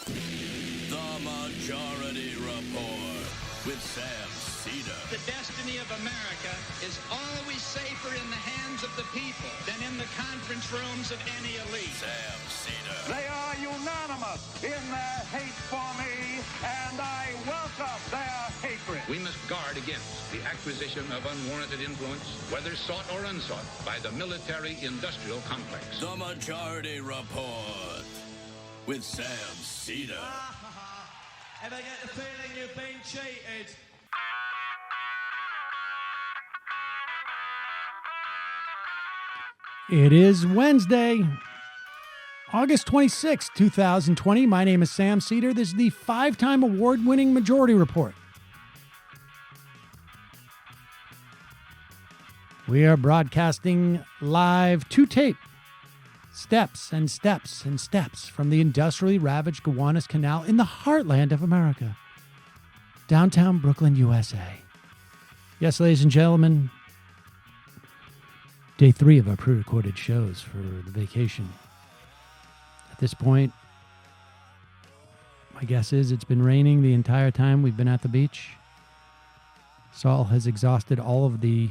The Majority Report with Sam Seder. The destiny of America is always safer in the hands of the people than in the conference rooms of any elite. Sam Seder. They are unanimous in their hate for me, and I welcome their hatred. We must guard against the acquisition of unwarranted influence, whether sought or unsought, by the military-industrial complex. The Majority Report with Sam Seder. Ever get the feeling you've been cheated? It is Wednesday, August 26, 2020. My name is Sam Seder. This is the 5-time award-winning Majority Report. We are broadcasting live to tape, steps and steps and steps from the industrially ravaged Gowanus Canal in the heartland of America, downtown Brooklyn, USA. Yes, ladies and gentlemen, day 3 of our pre-recorded shows for the vacation. At this point, my guess is it's been raining the entire time we've been at the beach. Saul has exhausted all of the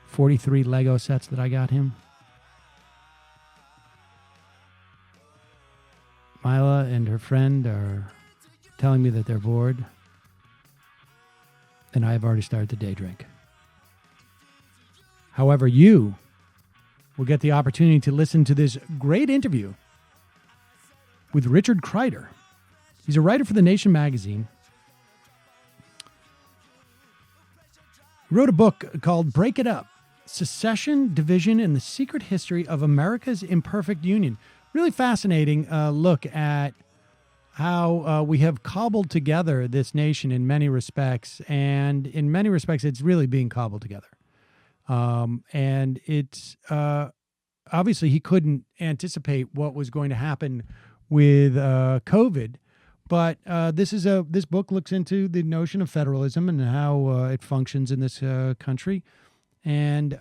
43 Lego sets that I got him. Mila and her friend are telling me that they're bored. And I have already started the day drink. However, you will get the opportunity to listen to this great interview with Richard Kreitner. He's a writer for The Nation magazine. He wrote a book called Break It Up, Secession, Division, and the Secret History of America's Imperfect Union. Really fascinating look at how we have cobbled together this nation in many respects. And in many respects, it's really being cobbled together. And it's obviously he couldn't anticipate what was going to happen with COVID. But this book looks into the notion of federalism and how it functions in this country. And,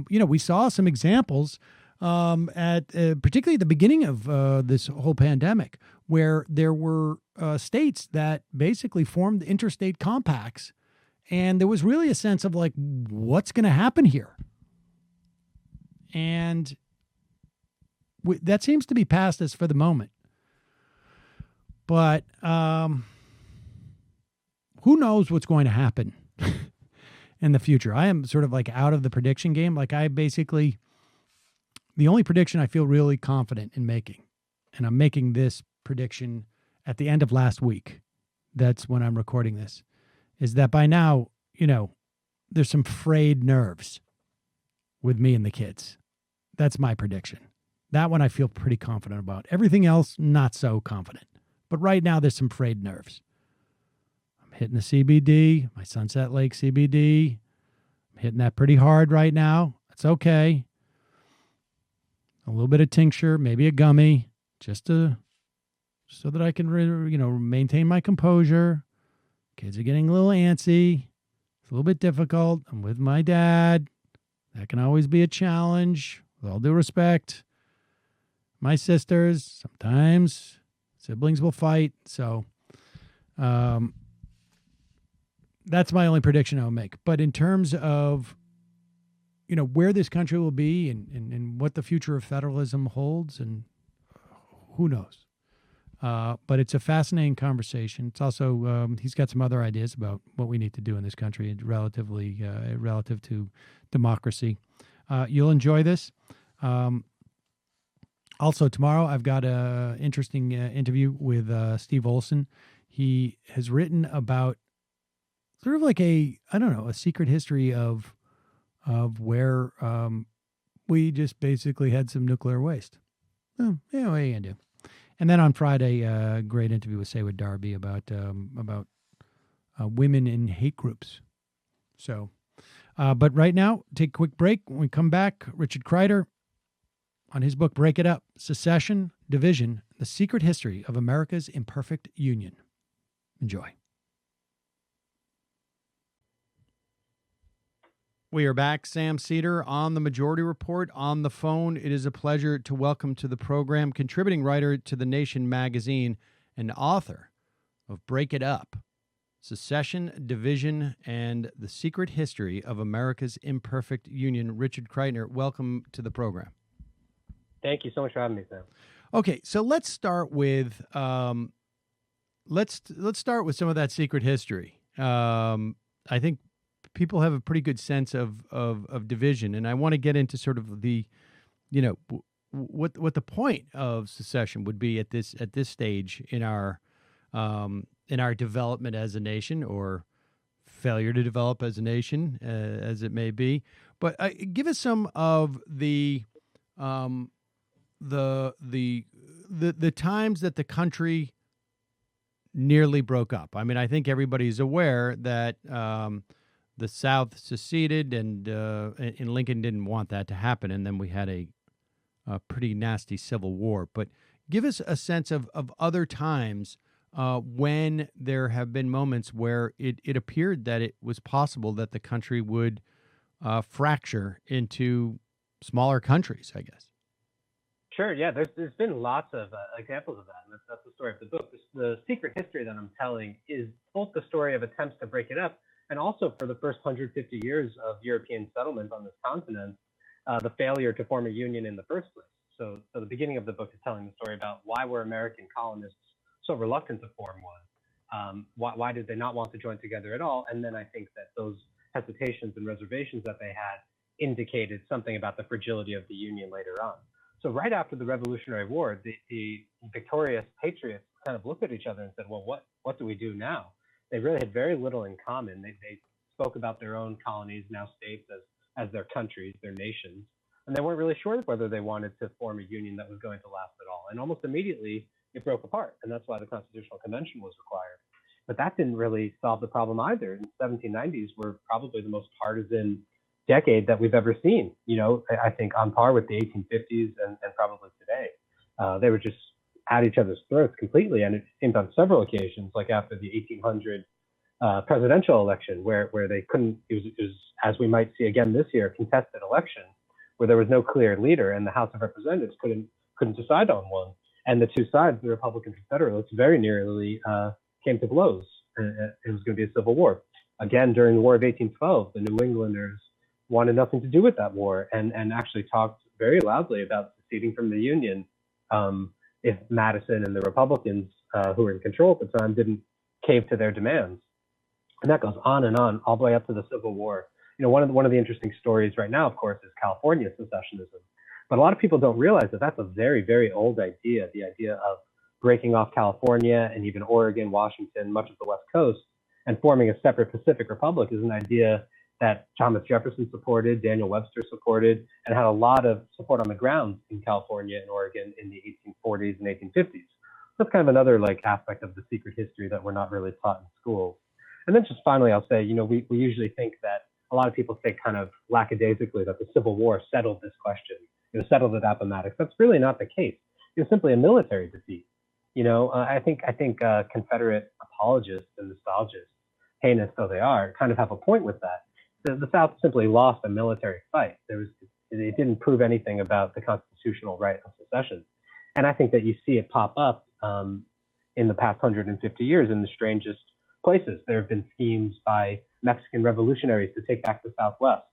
we saw some examples at particularly at the beginning of this whole pandemic, where there were states that basically formed interstate compacts. And there was really a sense of like, what's going to happen here? And that seems to be past us for the moment. But who knows what's going to happen in the future? I am sort of like out of the prediction game. Like the only prediction I feel really confident in making, and I'm making this prediction at the end of last week. That's when I'm recording this. Is that by now, there's some frayed nerves with me and the kids. That's my prediction. That one I feel pretty confident about. Everything else, not so confident. But right now, there's some frayed nerves. I'm hitting the CBD, my Sunset Lake CBD. I'm hitting that pretty hard right now. That's okay. A little bit of tincture, maybe a gummy, so that I can, maintain my composure. Kids are getting a little antsy. It's a little bit difficult. I'm with my dad. That can always be a challenge, with all due respect. My sisters, sometimes siblings will fight. So that's my only prediction I'll make. But in terms of, where this country will be and what the future of federalism holds, and who knows. But it's a fascinating conversation. It's also, he's got some other ideas about what we need to do in this country relative to democracy. You'll enjoy this. Also, tomorrow I've got an interesting interview with Steve Olson. He has written about sort of like a secret history of where we just basically had some nuclear waste. What are you going to do? And then on Friday, a great interview with Saywood Darby about women in hate groups. So, but right now, take a quick break. When we come back, Richard Kreitner on his book, Break It Up, Secession, Division, The Secret History of America's Imperfect Union. Enjoy. We are back. Sam Seder on the Majority Report on the phone. It is a pleasure to welcome to the program contributing writer to The Nation magazine and author of Break It Up, Secession, Division, and the Secret History of America's Imperfect Union. Richard Kreitner, welcome to the program. Thank you so much for having me, Sam. Okay, so let's start with let's start with some of that secret history. I think people have a pretty good sense of division, and I want to get into sort of the, what the point of secession would be at this stage in our development as a nation, or failure to develop as a nation, as it may be. But give us some of the times that the country nearly broke up. I mean, I think everybody's aware that the South seceded, and Lincoln didn't want that to happen, and then we had a pretty nasty civil war. But give us a sense of other times when there have been moments where it appeared that it was possible that the country would fracture into smaller countries, I guess. Sure, yeah, there's been lots of examples of that, and that's the story of the book. The secret history that I'm telling is both the story of attempts to break it up, and also for the first 150 years of European settlement on this continent, the failure to form a union in the first place. So the beginning of the book is telling the story about why were American colonists so reluctant to form one? Why did they not want to join together at all? And then I think that those hesitations and reservations that they had indicated something about the fragility of the Union later on. So right after the Revolutionary War, the victorious patriots kind of looked at each other and said, well, what do we do now? They really had very little in common. They spoke about their own colonies, now states, as their countries, their nations. And they weren't really sure whether they wanted to form a union that was going to last at all. And almost immediately, it broke apart. And that's why the Constitutional Convention was required. But that didn't really solve the problem either. In the 1790s were probably the most partisan decade that we've ever seen. I think on par with the 1850s and probably today. They were just at each other's throats completely. And it seemed on several occasions, like after the 1800 presidential election, where they couldn't, it was, as we might see again this year, a contested election, where there was no clear leader, and the House of Representatives couldn't decide on one. And the two sides, the Republicans and Federalists, very nearly came to blows. It was going to be a civil war. Again, during the War of 1812, the New Englanders wanted nothing to do with that war, and actually talked very loudly about seceding from the Union if Madison and the Republicans who were in control at the time didn't cave to their demands. And that goes on and on, all the way up to the Civil War. One of the interesting stories right now, of course, is California secessionism. But a lot of people don't realize that that's a very, very old idea, the idea of breaking off California and even Oregon, Washington, much of the West Coast, and forming a separate Pacific Republic is an idea that Thomas Jefferson supported, Daniel Webster supported, and had a lot of support on the ground in California and Oregon in the 1840s and 1850s. That's kind of another aspect of the secret history that we're not really taught in schools. And then just finally, I'll say, we usually think that a lot of people think kind of lackadaisically that the Civil War settled this question, settled at Appomattox. That's really not the case. It was simply a military defeat. I think Confederate apologists and nostalgists, heinous though they are, kind of have a point with that. The South simply lost a military fight. It didn't prove anything about the constitutional right of secession. And I think that you see it pop up in the past 150 years in the strangest places. There have been schemes by Mexican revolutionaries to take back the Southwest.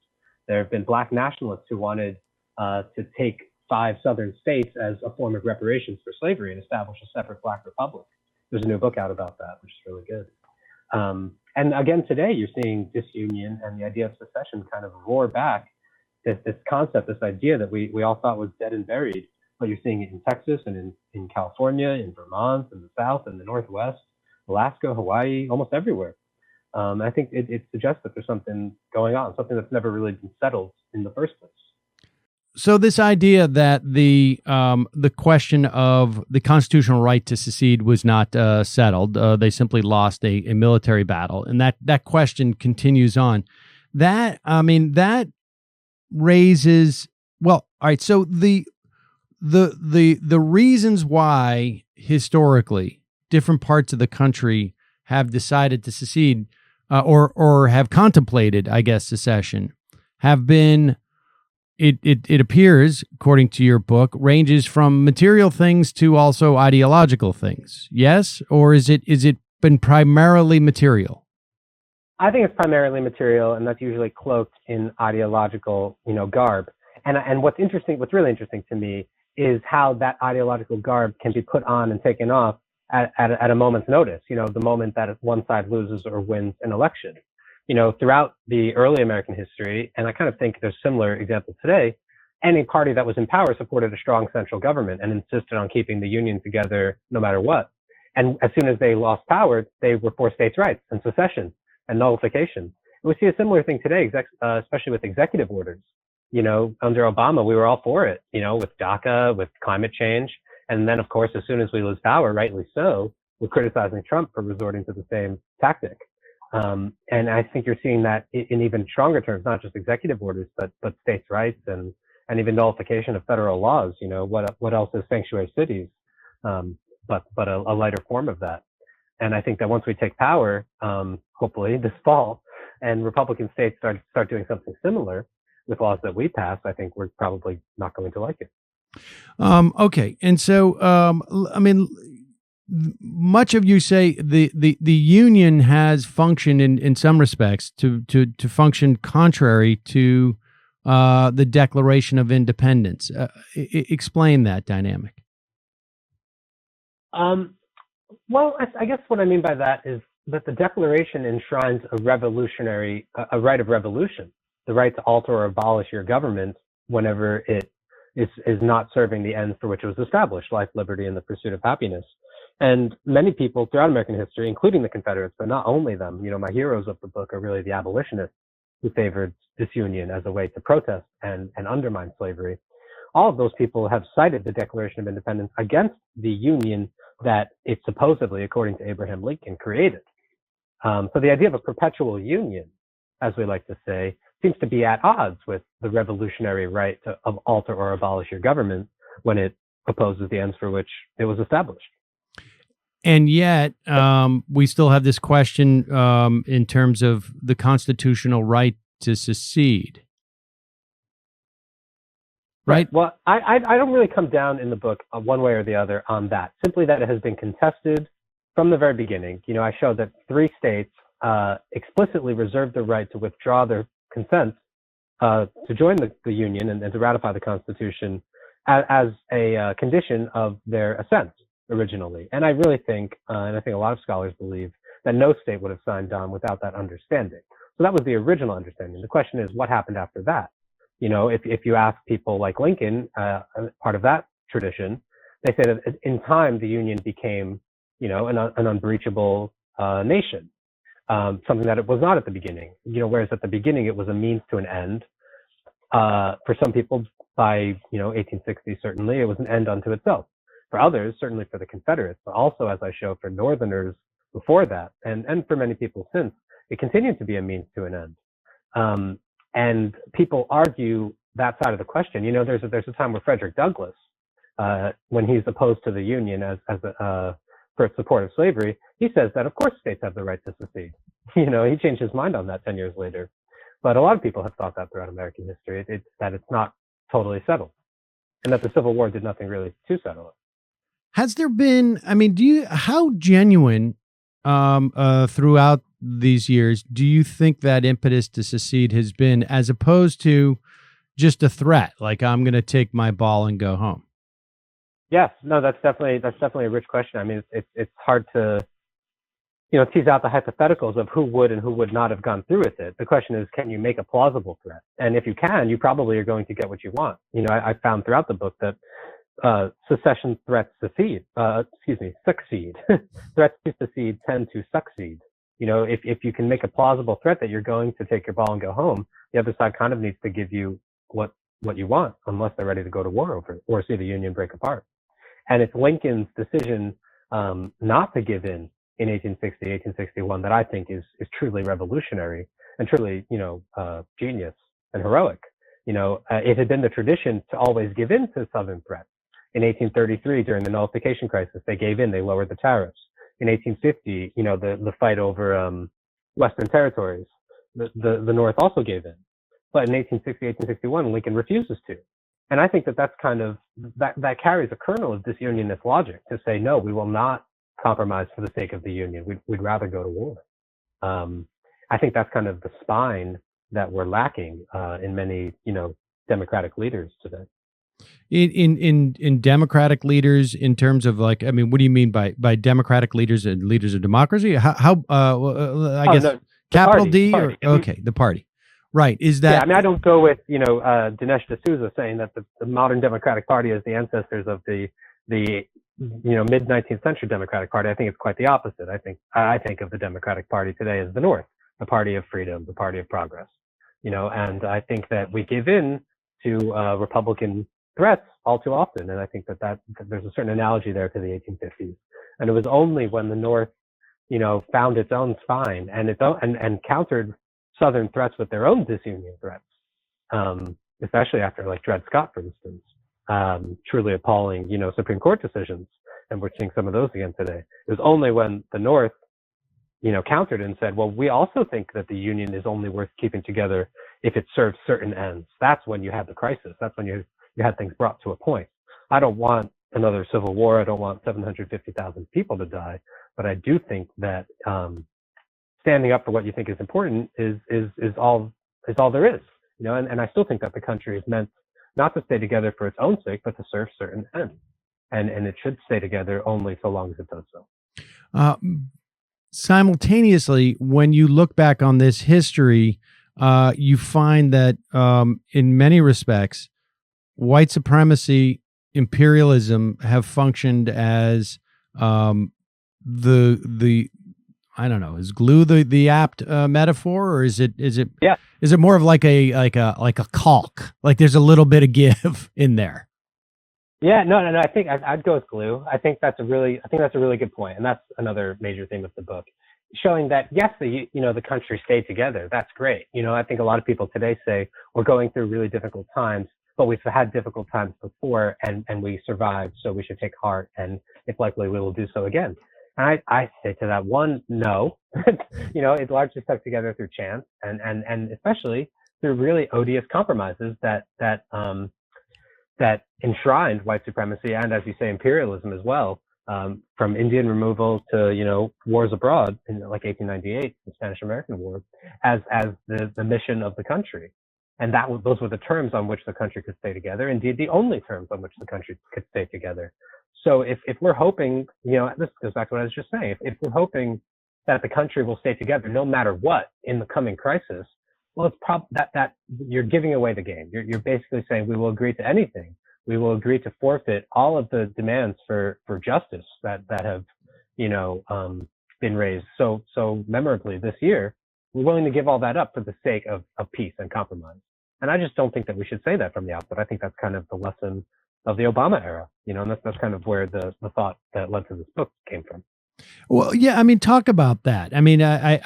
There have been Black nationalists who wanted to take 5 southern states as a form of reparations for slavery and establish a separate Black republic. There's a new book out about that, which is really good. And again, today you're seeing disunion and the idea of secession kind of roar back. This concept, this idea that we all thought was dead and buried, but you're seeing it in Texas and in California, in Vermont, in the South, and the Northwest, Alaska, Hawaii, almost everywhere. I think it suggests that there's something going on, something that's never really been settled in the first place. So this idea that the question of the constitutional right to secede was not settled, they simply lost a military battle, and that question continues on. That raises, well, all right. So the reasons why historically different parts of the country have decided to secede or have contemplated, I guess, secession, have been it appears, according to your book, ranges from material things to also ideological things. Yes, or is it been primarily material? I think it's primarily material, and that's usually cloaked in ideological, garb. And what's really interesting to me is how that ideological garb can be put on and taken off at a moment's notice. The moment that one side loses or wins an election. Throughout the early American history, and I kind of think there's similar examples today, any party that was in power supported a strong central government and insisted on keeping the Union together no matter what. And as soon as they lost power, they were for states' rights and secession and nullification. We see a similar thing today, especially with executive orders. Under Obama, we were all for it, with DACA, with climate change. And then, of course, as soon as we lose power, rightly so, we're criticizing Trump for resorting to the same tactic. And I think you're seeing that in even stronger terms, not just executive orders, but states' rights and even nullification of federal laws. What else is sanctuary cities, but a lighter form of that. And I think that once we take power, hopefully this fall, and Republican states start doing something similar with laws that we pass, I think we're probably not going to like it. Okay, and so much of you say the Union has functioned in some respects to function contrary to the Declaration of Independence. Explain that dynamic. Well, I guess what I mean by that is that the Declaration enshrines a right of revolution, the right to alter or abolish your government whenever it is not serving the ends for which it was established, life, liberty, and the pursuit of happiness. And many people throughout American history, including the Confederates, but not only them, my heroes of the book are really the abolitionists who favored disunion as a way to protest and undermine slavery. All of those people have cited the Declaration of Independence against the Union that it supposedly, according to Abraham Lincoln, created. So the idea of a perpetual union, as we like to say, seems to be at odds with the revolutionary right to alter or abolish your government when it opposes the ends for which it was established. And yet, we still have this question in terms of the constitutional right to secede. Right? Well, I don't really come down in the book one way or the other on that. Simply that it has been contested from the very beginning. I showed that 3 states explicitly reserved the right to withdraw their consent to join the Union and to ratify the Constitution as a condition of their assent originally. And I really think, and I think a lot of scholars believe, that no state would have signed on without that understanding. So that was the original understanding. The question is, what happened after that? If you ask people like Lincoln, part of that tradition, they say that in time the Union became, an unbreachable nation, something that it was not at the beginning. Whereas at the beginning it was a means to an end. For some people, by 1860 certainly, it was an end unto itself. For others, certainly for the Confederates, but also, as I show, for Northerners before that, and for many people since, it continued to be a means to an end. And people argue that side of the question. There's a time where Frederick Douglass, when he's opposed to the Union for its support of slavery, he says that of course states have the right to secede. He changed his mind on that 10 years later. But a lot of people have thought that throughout American history, that it's not totally settled, and that the Civil War did nothing really to settle it. Has there been? How genuine throughout these years do you think that impetus to secede has been, as opposed to just a threat, like I'm going to take my ball and go home? Yes, no, that's definitely a rich question. It's hard to tease out the hypotheticals of who would and who would not have gone through with it. The question is, can you make a plausible threat? And if you can, you probably are going to get what you want. I found throughout the book that secession threats succeed. Threats to secede tend to succeed. If you can make a plausible threat that you're going to take your ball and go home, the other side kind of needs to give you what you want, unless they're ready to go to war over it or see the Union break apart. And it's Lincoln's decision not to give in 1860, 1861 that I think is truly revolutionary and truly, genius and heroic. It had been the tradition to always give in to Southern threats. In 1833, during the nullification crisis, they gave in, they lowered the tariffs. In 1850, the fight over Western territories, the North also gave in. But in 1860, 1861, Lincoln refuses to. And I think that that's kind of, that carries a kernel of disunionist logic to say, no, we will not compromise for the sake of the Union. We'd rather go to war. I think that's kind of the spine that we're lacking in many, Democratic leaders today. In Democratic leaders, in terms of like, I mean, what do you mean by Democratic leaders and leaders of democracy? I guess no, capital party, D, party. or okay, the party, right? Is that? Yeah, I mean, I don't go with Dinesh D'Souza saying that the modern Democratic Party is the ancestors of the mid 19th century Democratic Party. I think it's quite the opposite. I think of the Democratic Party today as the North, the party of freedom, the party of progress. And I think that we give in to Republican threats all too often, and I think that there's a certain analogy there to the 1850s. And it was only when the North, found its own spine and and countered Southern threats with their own disunion threats, especially after like Dred Scott, for instance, truly appalling, Supreme Court decisions, and we're seeing some of those again today. It was only when the North, countered and said, well, we also think that the Union is only worth keeping together if it serves certain ends. That's when you had the crisis. That's when you had things brought to a point. I don't want another civil war. I don't want 750,000 people to die. But I do think that standing up for what you think is important is all there is. And I still think that the country is meant not to stay together for its own sake, but to serve certain ends. And it should stay together only so long as it does so. Simultaneously, when you look back on this history, you find that in many respects, white supremacy, imperialism have functioned as the I don't know, is glue the apt metaphor, or is it Yeah. Is it more of like a caulk? Like there's a little bit of give in there. Yeah, no. I think I'd go with glue. I think that's a really good point, and that's another major theme of the book, showing that yes, the country stayed together. That's great. I think a lot of people today say we're going through really difficult times, but we've had difficult times before, and we survived, so we should take heart, and if likely we will do so again. And I say to that one, no. It largely stuck together through chance, and especially through really odious compromises that enshrined white supremacy and, as you say, imperialism as well, from Indian removal to, wars abroad in like 1898, the Spanish-American War, as the mission of the country. And those were the terms on which the country could stay together. Indeed, the only terms on which the country could stay together. So if we're hoping, this goes back to what I was just saying, if we're hoping that the country will stay together no matter what in the coming crisis, well, it's that you're giving away the game. You're basically saying we will agree to anything. We will agree to forfeit all of the demands for justice that have, been raised so memorably this year. We're willing to give all that up for the sake of peace and compromise. And I just don't think that we should say that from the outset. I think that's kind of the lesson of the Obama era, and that's kind of where the thought that led to this book came from. Well, yeah, I mean, talk about that. I mean, I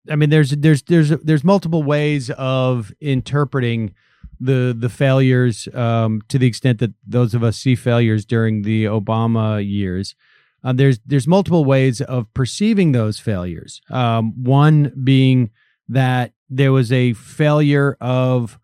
mean, there's multiple ways of interpreting the failures, to the extent that those of us see failures during the Obama years. There's multiple ways of perceiving those failures. One being that there was a failure of,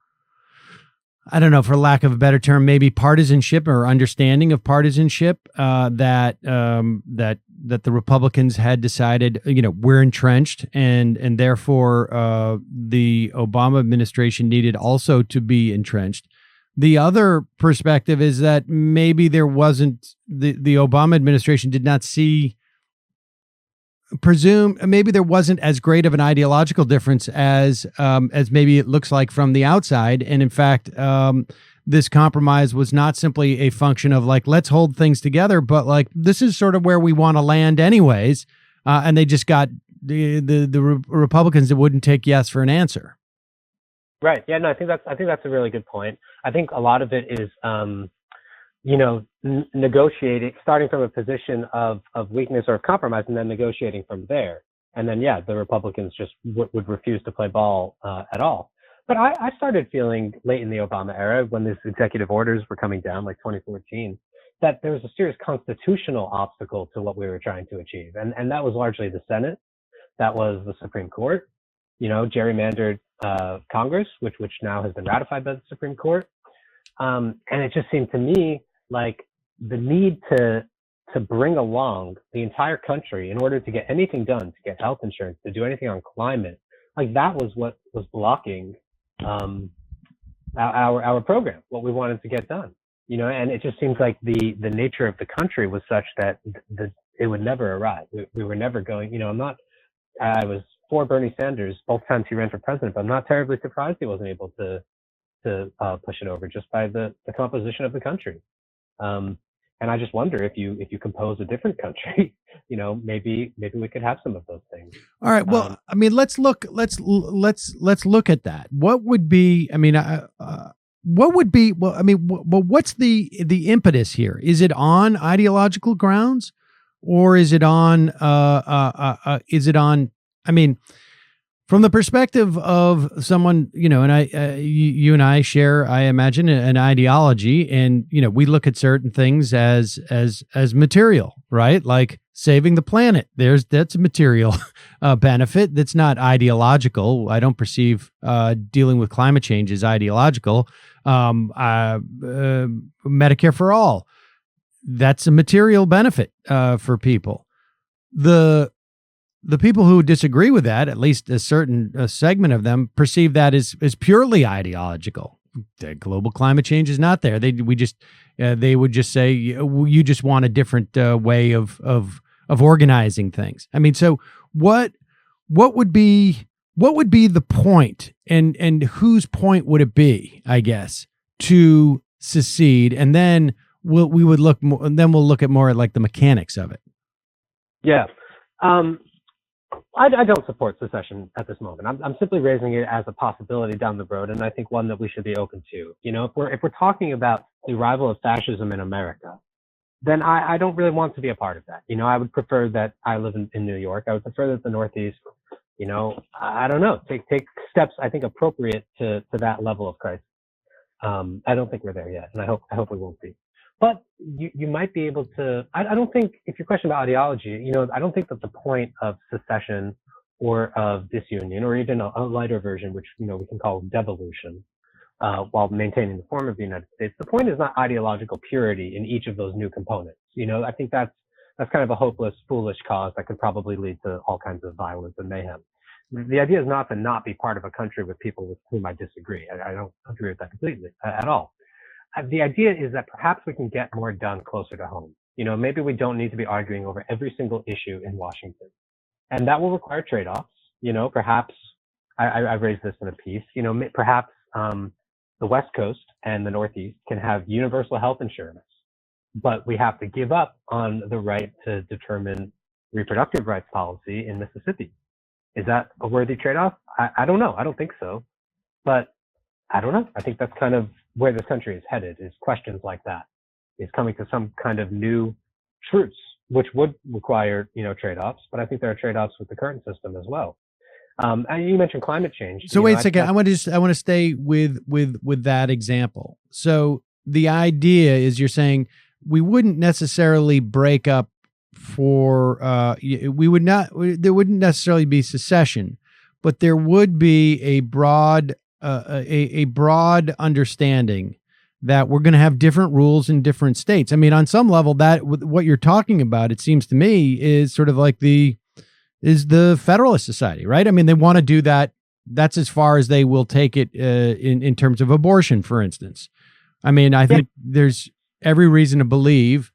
I don't know, for lack of a better term, maybe partisanship or understanding of partisanship, that the Republicans had decided, we're entrenched, and therefore the Obama administration needed also to be entrenched. The other perspective is that maybe there wasn't, the Obama administration did not maybe there wasn't as great of an ideological difference as maybe it looks like from the outside. And in fact, this compromise was not simply a function of like, let's hold things together, but like, this is sort of where we want to land anyways. And they just got the Republicans that wouldn't take yes for an answer. Right. Yeah, no, I think that's a really good point. I think a lot of it is, negotiating, starting from a position of weakness or of compromise, and then negotiating from there. And then, yeah, the Republicans just would refuse to play ball at all. But I started feeling late in the Obama era, when these executive orders were coming down, like 2014, that there was a serious constitutional obstacle to what we were trying to achieve. And that was largely the Senate. That was the Supreme Court, gerrymandered Congress, which now has been ratified by the Supreme Court. And it just seemed to me like the need to bring along the entire country in order to get anything done, to get health insurance, to do anything on climate, like that was what was blocking our program, what we wanted to get done. And it just seems like the nature of the country was such that it would never arrive. We were never going, I was for Bernie Sanders both times he ran for president, but I'm not terribly surprised he wasn't able to push it over just by the composition of the country. And I just wonder if you compose a different country, maybe we could have some of those things. All right. Well, let's look at that. What would be? What's the impetus here? Is it on ideological grounds, or is it on? From the perspective of someone, and you and I share, I imagine, an ideology, and we look at certain things as material, right? Like saving the planet. That's a material benefit. That's not ideological. I don't perceive dealing with climate change as ideological. Medicare for all. That's a material benefit for people. The people who disagree with that, at least a certain segment of them, perceive that as purely ideological. The global climate change is not there. They would just say you just want a different way of organizing things. So what would be the point, and whose point would it be? I guess to secede, and then we'll look at more at like the mechanics of it. Yeah. I don't support secession at this moment. I'm simply raising it as a possibility down the road, and I think one that we should be open to. If we're talking about the arrival of fascism in America, then I don't really want to be a part of that. I would prefer that I live in New York. I would prefer that the Northeast, I don't know, take steps I think appropriate to that level of crisis. I don't think we're there yet, and I hope we won't be. But you might be able to, I don't think, if your question about ideology, I don't think that the point of secession or of disunion, or even a lighter version, which, we can call devolution, while maintaining the form of the United States, the point is not ideological purity in each of those new components. I think that's kind of a hopeless, foolish cause that could probably lead to all kinds of violence and mayhem. The idea is not to not be part of a country with people with whom I disagree. I don't agree with that completely at all. The idea is that perhaps we can get more done closer to home. Maybe we don't need to be arguing over every single issue in Washington. And that will require trade-offs. Perhaps, I raised this in a piece, perhaps the West Coast and the Northeast can have universal health insurance, but we have to give up on the right to determine reproductive rights policy in Mississippi. Is that a worthy trade-off? I don't know. I don't think so. But I don't know. I think that's kind of where this country is headed, is questions like that, is coming to some kind of new truths, which would require, trade-offs. But I think there are trade-offs with the current system as well. And you mentioned climate change. So wait a second. I want to stay with that example. So the idea is, you're saying we wouldn't necessarily break up for there wouldn't necessarily be secession, but there would be a broad understanding that we're going to have different rules in different states. On some level, that what you're talking about, it seems to me, is sort of like the Federalist Society, right? They want to do that. That's as far as they will take it in terms of abortion, for instance. I think there's every reason to believe,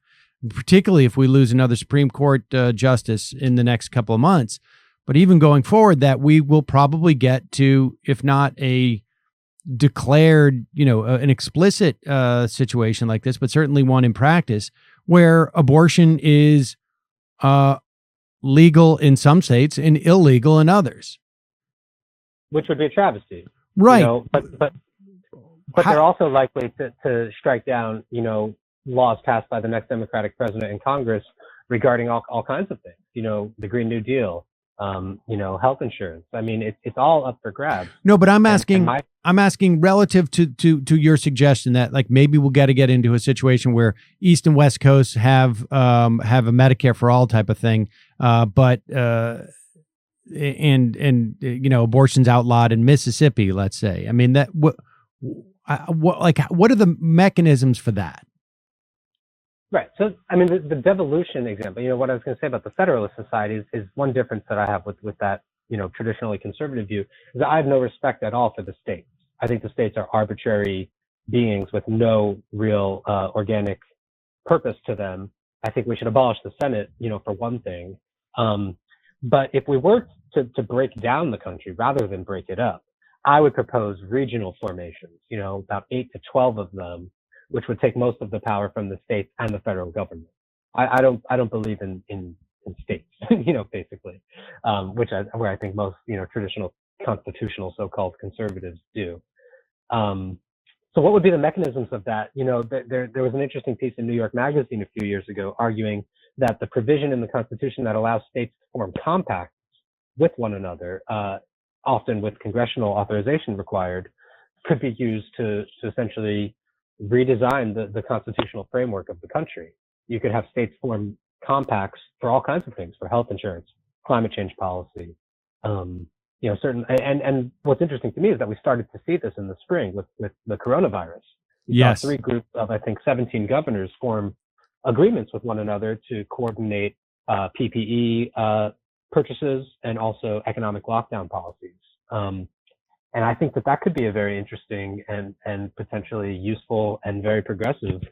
particularly if we lose another Supreme Court justice in the next couple of months, but even going forward, that we will probably get to, if not a declared, an explicit situation like this, but certainly one in practice, where abortion is legal in some states and illegal in others. Which would be a travesty. Right. But they're also likely to strike down, laws passed by the next Democratic president and Congress regarding all kinds of things, the Green New Deal, health insurance. It's all up for grabs. No, but I'm asking relative to your suggestion that, like, maybe we'll get into a situation where East and West Coast have a Medicare for all type of thing. But abortion's outlawed in Mississippi, let's say. I mean, what are the mechanisms for that? Right. So, I mean, the devolution example, what I was going to say about the Federalist Society is one difference that I have with that, traditionally conservative view, is that I have no respect at all for the states. I think the states are arbitrary beings with no real organic purpose to them. I think we should abolish the Senate, for one thing. But if we were to break down the country rather than break it up, I would propose regional formations, about 8 to 12 of them, which would take most of the power from the states and the federal government. I don't believe in states, basically, where I think most, traditional constitutional so-called conservatives do. So what would be the mechanisms of that? There was an interesting piece in New York Magazine a few years ago arguing that the provision in the Constitution that allows states to form compacts with one another, often with congressional authorization required, could be used to essentially redesign the constitutional framework of the country. You could have states form compacts for all kinds of things, for health insurance, climate change policy, certain, and what's interesting to me is that we started to see this in the spring with the coronavirus. You saw 3 groups of, I think, 17 governors form agreements with one another to coordinate PPE purchases and also economic lockdown policies. And I think that could be a very interesting and potentially useful and very progressive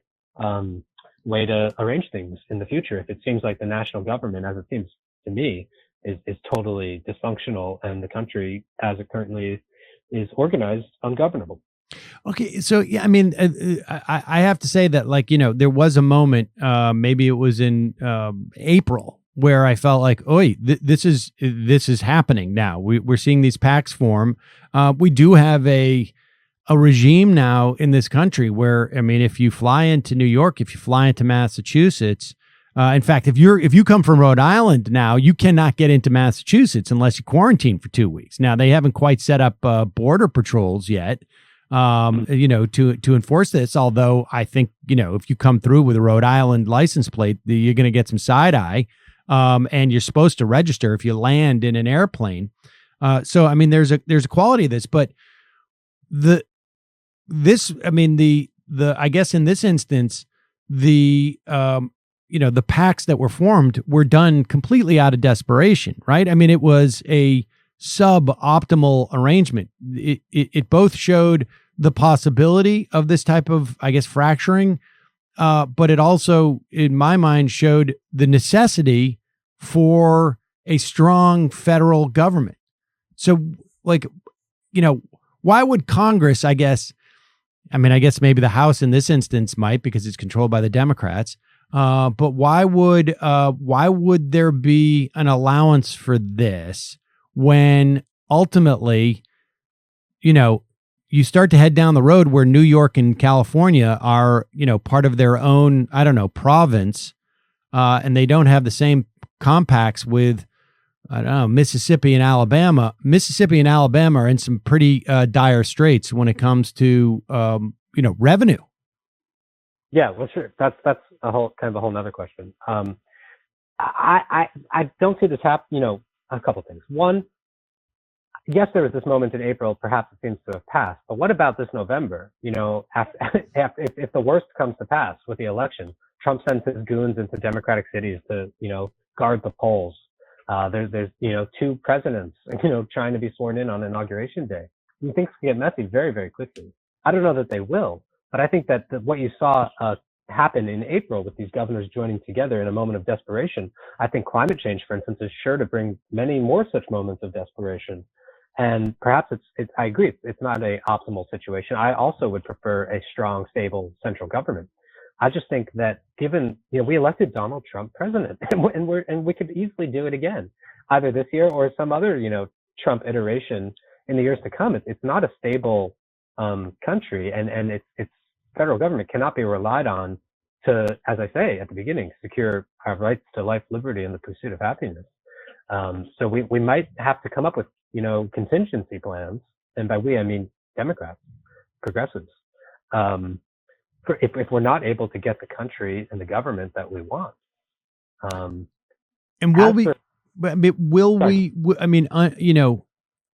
way to arrange things in the future. If it seems like the national government, as it seems to me, is totally dysfunctional and the country as it currently is organized ungovernable. Okay, so yeah, I mean, I have to say that, there was a moment, maybe it was in April, where I felt like, this is happening now. We're seeing these pacts form. We do have a regime now in this country where, I mean, if you fly into New York, if you fly into Massachusetts, in fact, if you come from Rhode Island now, you cannot get into Massachusetts unless you quarantine for 2 weeks. Now, they haven't quite set up border patrols yet, to enforce this. Although I think, if you come through with a Rhode Island license plate, you're going to get some side eye. And you're supposed to register if you land in an airplane. So, I mean, there's a quality of this, but I guess in this instance, the pacts that were formed were done completely out of desperation, right? I mean, it was a suboptimal arrangement. It both showed the possibility of this type of, I guess, fracturing, but it also, in my mind, showed the necessity for a strong federal government. So, why would Congress, I guess maybe the House in this instance might, because it's controlled by the Democrats, but why would there be an allowance for this when ultimately, you start to head down the road where New York and California are, part of their own, province, and they don't have the same compacts with, Mississippi and Alabama. Mississippi and Alabama are in some pretty dire straits when it comes to, revenue. Yeah, well, sure. That's a whole nother question. I don't see this happen. A couple things. One, yes, there was this moment in April. Perhaps it seems to have passed. But what about this November? If the worst comes to pass with the election, Trump sends his goons into Democratic cities to, guard the polls. There's 2 presidents, trying to be sworn in on Inauguration Day. Things can get messy very, very quickly. I don't know that they will, but I think that what you saw happen in April with these governors joining together in a moment of desperation, I think climate change, for instance, is sure to bring many more such moments of desperation. And perhaps I agree, it's not an optimal situation. I also would prefer a strong, stable central government. I just think that given, we elected Donald Trump president, and we could easily do it again, either this year or some other, Trump iteration in the years to come. It's not a stable country, and its federal government cannot be relied on to, as I say at the beginning, secure our rights to life, liberty, and the pursuit of happiness. So we might have to come up with, contingency plans, and by we I mean Democrats, progressives. If we're not able to get the country and the government that we want. And will we? But I mean, will we? I mean, you know,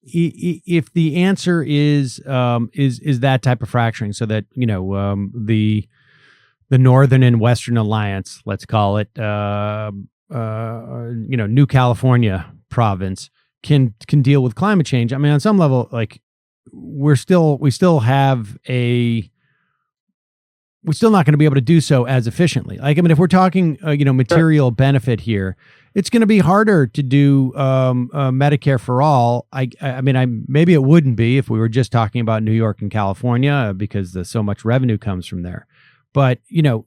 if the answer is that type of fracturing, so that you know the Northern and Western Alliance, let's call it, you know, New California province can deal with climate change. I mean, on some level, like we're still not going to be able to do so as efficiently. Like, I mean, if we're talking, you know, material benefit here, it's going to be harder to do Medicare for all. I mean, maybe it wouldn't be if we were just talking about New York and California because so much revenue comes from there. But, you know,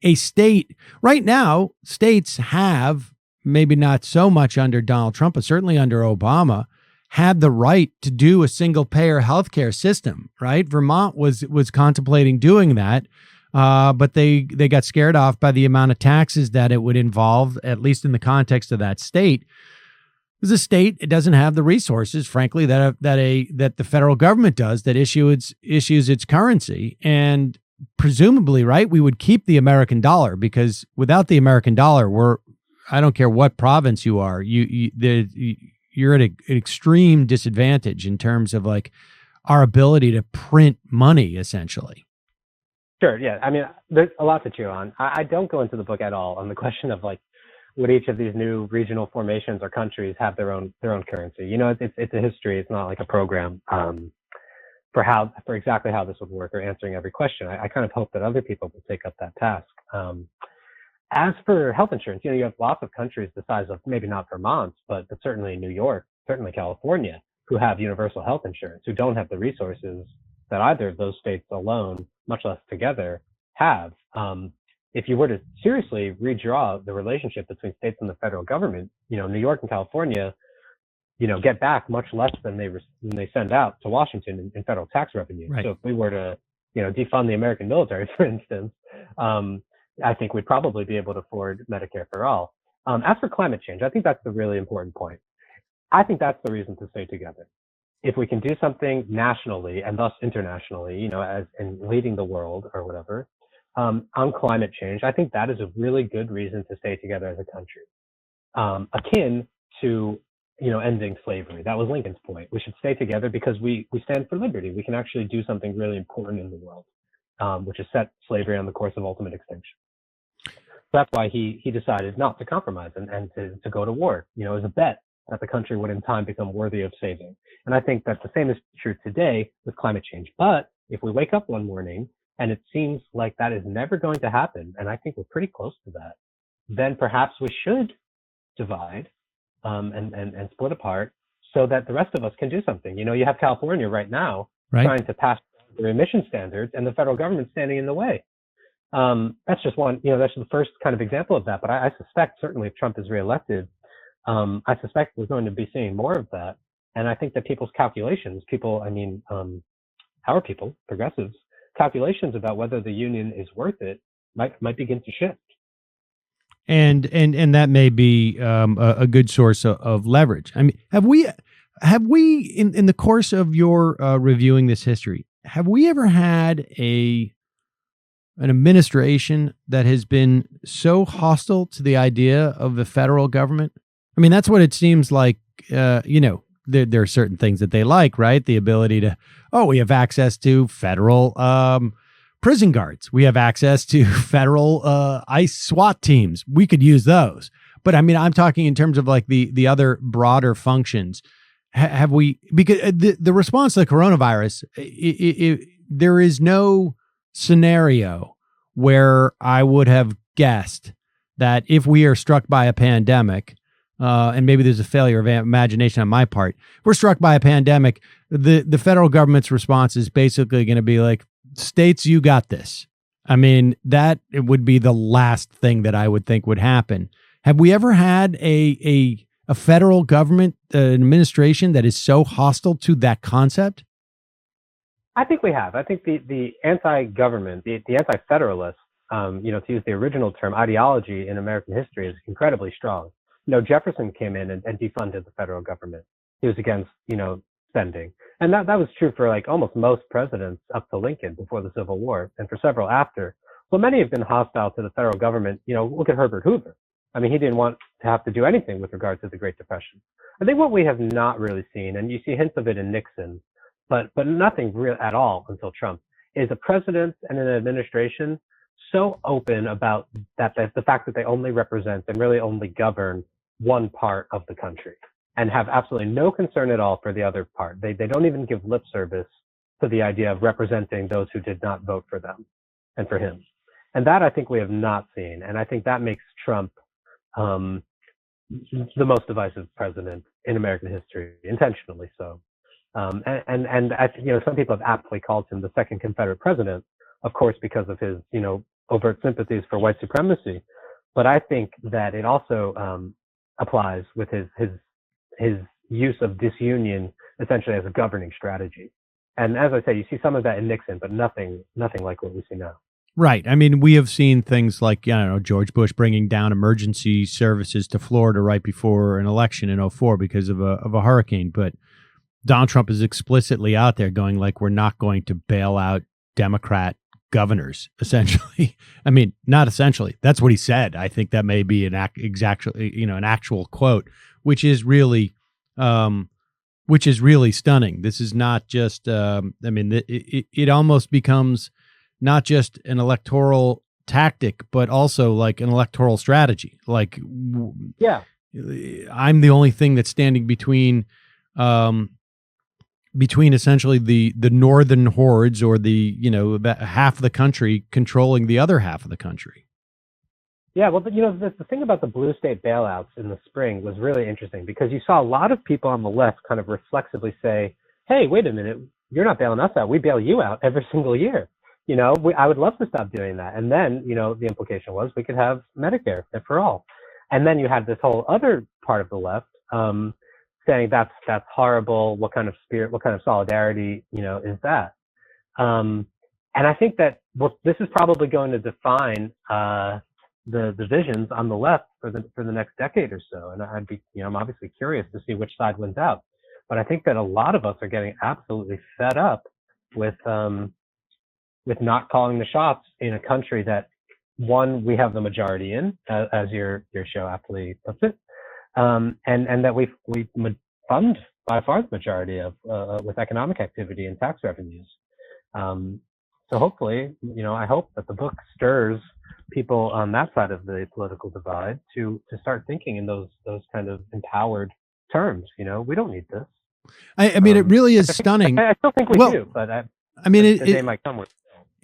a state right now, states have, maybe not so much under Donald Trump, but certainly under Obama, had the right to do a single payer healthcare system, right? Vermont was contemplating doing that, but they got scared off by the amount of taxes that it would involve, at least in the context of that state. As a state, it doesn't have the resources, frankly, that the federal government does, that issues its currency. And presumably, right, we would keep the American dollar, because without the American dollar, I don't care what province you are, you're at an extreme disadvantage in terms of like our ability to print money, essentially. Sure. Yeah. I mean, there's a lot to chew on. I don't go into the book at all on the question of like, would each of these new regional formations or countries have their own currency? You know, it's a history. It's not like a program for exactly how this would work or answering every question. I kind of hope that other people will take up that task. As for health insurance, you know, you have lots of countries the size of maybe not Vermont, but certainly New York, certainly California, who have universal health insurance, who don't have the resources that either of those states alone, much less together, have. If you were to seriously redraw the relationship between states and the federal government, you know, New York and California, you know, get back much less than they send out to Washington in federal tax revenue. Right. So if we were to, you know, defund the American military, for instance, I think we'd probably be able to afford Medicare for all. As for climate change, I think that's the really important point. I think that's the reason to stay together. If we can do something nationally and thus internationally, you know, as in leading the world or whatever, on climate change, I think that is a really good reason to stay together as a country. Akin to, you know, ending slavery. That was Lincoln's point. We should stay together because we stand for liberty. We can actually do something really important in the world, which is set slavery on the course of ultimate extinction. That's why he decided not to compromise and to go to war, you know, as a bet that the country would in time become worthy of saving. And I think that the same is true today with climate change. But if we wake up one morning and it seems like that is never going to happen, and I think we're pretty close to that, then perhaps we should divide and split apart so that the rest of us can do something. You know, you have California right now trying to pass their emission standards and the federal government standing in the way. That's just one, you know, that's the first kind of example of that. But I suspect certainly if Trump is reelected, I suspect we're going to be seeing more of that. And I think that people's calculations, our people, progressives, calculations about whether the union is worth it might begin to shift. And that may be a good source of leverage. I mean, have we in the course of your reviewing this history, have we ever had an administration that has been so hostile to the idea of the federal government? I mean, that's what it seems like. You know, there are certain things that they like, right? The ability to, we have access to federal prison guards. We have access to federal ICE SWAT teams. We could use those. But I mean, I'm talking in terms of like the other broader functions. Have we, because the response to the coronavirus, there is no scenario where I would have guessed that if we are struck by a pandemic, and maybe there's a failure of imagination on my part, if we're struck by a pandemic, the federal government's response is basically going to be like, states, you got this. I mean, it would be the last thing that I would think would happen. Have we ever had a federal government administration that is so hostile to that concept? I think we have. I think the anti-government, the anti-federalist, you know, to use the original term, ideology in American history is incredibly strong. You know, Jefferson came in and defunded the federal government. He was against, you know, spending. And that was true for like almost most presidents up to Lincoln before the Civil War and for several after. Well, many have been hostile to the federal government. You know, look at Herbert Hoover. I mean, he didn't want to have to do anything with regard to the Great Depression. I think what we have not really seen, and you see hints of it in Nixon, but nothing real at all until Trump, is a president and an administration so open about that the fact that they only represent and really only govern one part of the country and have absolutely no concern at all for the other part. They don't even give lip service to the idea of representing those who did not vote for them and for him. And that I think we have not seen. And I think that makes Trump the most divisive president in American history, intentionally so. And I think, some people have aptly called him the second Confederate president, of course, because of his, overt sympathies for white supremacy. But I think that it also applies with his use of disunion essentially as a governing strategy. And as I say, you see some of that in Nixon, but nothing like what we see now. Right. I mean, we have seen things like, George Bush bringing down emergency services to Florida right before an election in 2004 because of a hurricane. But Donald Trump is explicitly out there going like, we're not going to bail out Democrat governors, essentially. I mean, not essentially. That's what he said. I think that may be an actual quote, which is really stunning. This is not just, it almost becomes not just an electoral tactic, but also like an electoral strategy. Like, yeah, I'm the only thing that's standing between essentially the northern hordes or the half of the country controlling the other half of the country. Yeah, well, the thing about the blue state bailouts in the spring was really interesting because you saw a lot of people on the left kind of reflexively say, hey, wait a minute, you're not bailing us out. We bail you out every single year. I would love to stop doing that. And then, the implication was we could have Medicare for all. And then you had this whole other part of the left saying that's horrible. What kind of spirit, what kind of solidarity, is that? And I think that this is probably going to define the divisions on the left for the next decade or so. And I'd be, I'm obviously curious to see which side wins out. But I think that a lot of us are getting absolutely fed up with not calling the shots in a country that, one, we have the majority in, as your show aptly puts it, and that we fund by far the majority of with economic activity and tax revenues. So hopefully, I hope that the book stirs people on that side of the political divide to start thinking in those kind of empowered terms. We don't need this. I mean, it really is stunning. I still think we do, but the day might come with.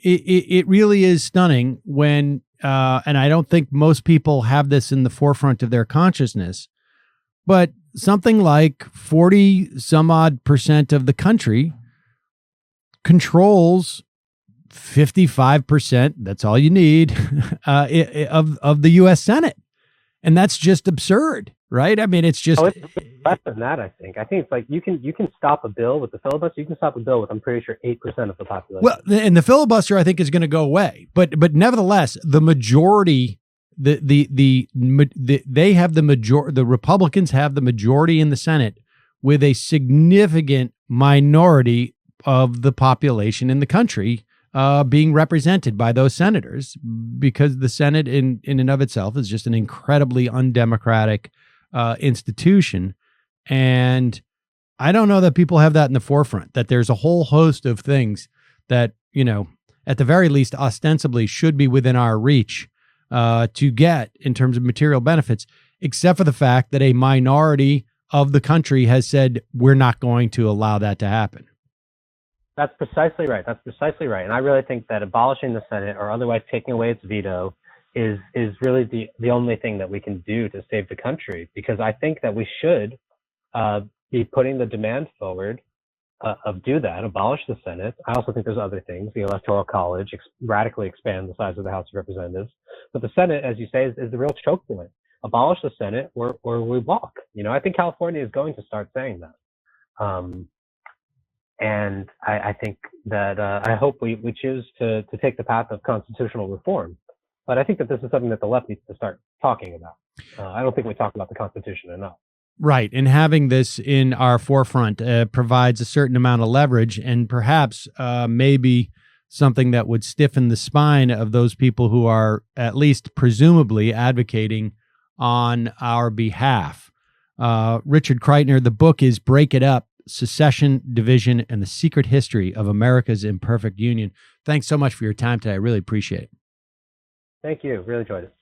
It really is stunning when, and I don't think most people have this in the forefront of their consciousness, but something like 40 some odd % of the country controls 55%. That's all you need of the U.S. Senate. And that's just absurd, right? I mean, it's just it's less than that. I think it's like you can stop a bill with the filibuster. You can stop a bill with, I'm pretty sure, 8% of the population. Well, and the filibuster, I think, is going to go away. But nevertheless, the majority, they have the majority. The Republicans have the majority in the Senate, with a significant minority of the population in the country being represented by those senators, because the Senate in and of itself is just an incredibly undemocratic institution. And I don't know that people have that in the forefront, that there's a whole host of things that, at the very least, ostensibly should be within our reach to get in terms of material benefits, except for the fact that a minority of the country has said, we're not going to allow that to happen. That's precisely right. And I really think that abolishing the Senate or otherwise taking away its veto is really the only thing that we can do to save the country, because I think that we should be putting the demand forward of do that, abolish the Senate. I also think there's other things, the Electoral College, radically expand the size of the House of Representatives. But the Senate, as you say, is the real choke point. Abolish the Senate or we walk. I think California is going to start saying that. And I think that I hope we choose to take the path of constitutional reform. But I think that this is something that the left needs to start talking about. I don't think we talk about the Constitution enough. Right. And having this in our forefront provides a certain amount of leverage, and perhaps maybe something that would stiffen the spine of those people who are at least presumably advocating on our behalf. Richard Kreitner, the book is Break It Up, Secession, Division, and the Secret History of America's Imperfect Union. Thanks so much for your time today. I really appreciate it. Thank you. Really enjoyed it.